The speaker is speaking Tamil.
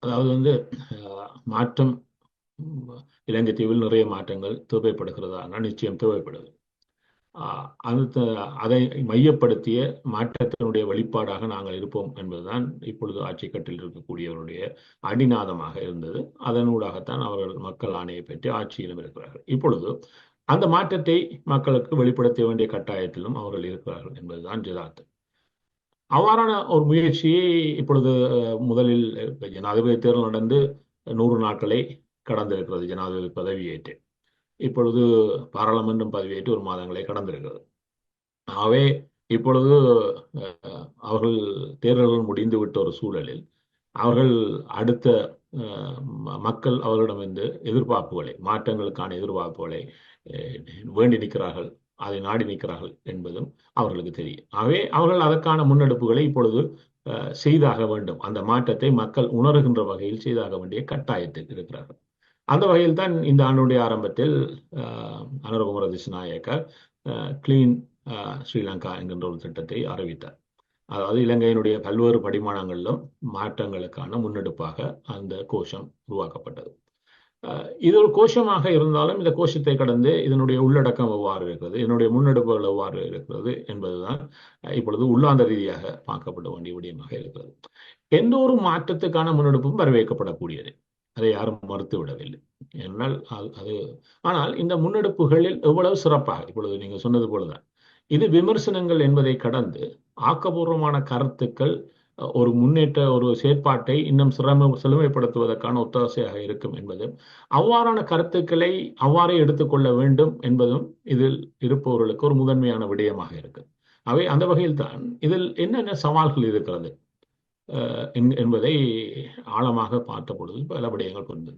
அதாவது மாற்றம், இலங்கை தீவில் நிறைய மாற்றங்கள் தேவைப்படுகிறதா? நிச்சயம் தேவைப்படுது. அந்த அதை மையப்படுத்திய மாற்றத்தினுடைய வெளிப்பாடாக நாங்கள் இருப்போம் என்பதுதான் இப்பொழுது ஆட்சி கட்டில் இருக்கக்கூடியவருடைய அடிநாதமாக இருந்தது. அதனூடாகத்தான் அவர்கள் மக்கள் ஆணையை பெற்று ஆட்சியிலும் இருக்கிறார்கள். இப்பொழுது அந்த மாற்றத்தை மக்களுக்கு வெளிப்படுத்த வேண்டிய கட்டாயத்திலும் அவர்கள் இருக்கிறார்கள் என்பதுதான் யதார்த்தம். அவ்வாறான ஒரு முயற்சியை இப்பொழுது முதலில் ஜனாதிபதி தேர்தல் நடந்து 100 நாட்களை கடந்திருக்கிறது ஜனாதிபதி பதவியேற்று. இப்பொழுது பாராளுமன்றம் பதவியேற்று 1 மாதங்களை கடந்திருக்கிறது. ஆகவே இப்பொழுது அவர்கள் தேர்தல்கள் முடிந்துவிட்ட ஒரு சூழலில் அவர்கள் அடுத்த மக்கள் அவர்களிடமிருந்து எதிர்பார்ப்புகளை, மாற்றங்களுக்கான எதிர்பார்ப்புகளை வேண்டி நிற்கிறார்கள், அதை நாடி நிற்கிறார்கள் என்பதும் அவர்களுக்கு தெரியும். ஆகவே அவர்கள் அதற்கான முன்னெடுப்புகளை இப்பொழுது செய்தாக வேண்டும். அந்த மாற்றத்தை மக்கள் உணர்கின்ற வகையில் செய்தாக வேண்டிய கட்டாயத்தில் இருக்கிறார்கள். அந்த வகையில் தான் இந்த ஆண்டுடைய ஆரம்பத்தில் அனுரகுமார திசுநாயக்க கிளீன் ஸ்ரீலங்கா என்கின்ற ஒரு திட்டத்தை அறிவித்தார். அதாவது இலங்கையினுடைய பல்வேறு படிமானங்களிலும் மாற்றங்களுக்கான முன்னெடுப்பாக அந்த கோஷம் உருவாக்கப்பட்டது. இது ஒரு கோஷமாக இருந்தாலும் இந்த கோஷத்தை கடந்து இதனுடைய உள்ளடக்கம் எவ்வாறு இருக்கிறது, இதனுடைய முன்னெடுப்புகள் எவ்வாறு இருக்கிறது என்பதுதான் இப்பொழுது உள்ளாந்த ரீதியாக பார்க்கப்பட வேண்டிய விடயமாக இருக்கிறது. எந்த ஒரு மாற்றத்துக்கான முன்னெடுப்பும் வரவேற்கப்படக்கூடியது, அதை யாரும் மறுத்து விடவில்லை. என்றால் அது ஆனால் இந்த முன்னெடுப்புகளில் எவ்வளவு சிறப்பாக, இப்பொழுது நீங்க சொன்னது போலதான் இது விமர்சனங்கள் என்பதை கடந்து ஆக்கபூர்வமான கருத்துக்கள் ஒரு முன்னேற்ற ஒரு செயற்பாட்டை இன்னும் செழுமைப்படுத்துவதற்கான ஒத்தாசையாக இருக்கும் என்பதும், அவ்வாறான கருத்துக்களை அவ்வாறே எடுத்துக்கொள்ள வேண்டும் என்பதும் இதில் இருப்பவர்களுக்கு ஒரு முதன்மையான விடயமாக இருக்கு. அவை அந்த வகையில் தான் இதில் என்னென்ன சவால்கள் இருக்கிறது என்பதை ஆழமாக பார்த்த பொழுது பல விடயங்கள் புரிந்தது.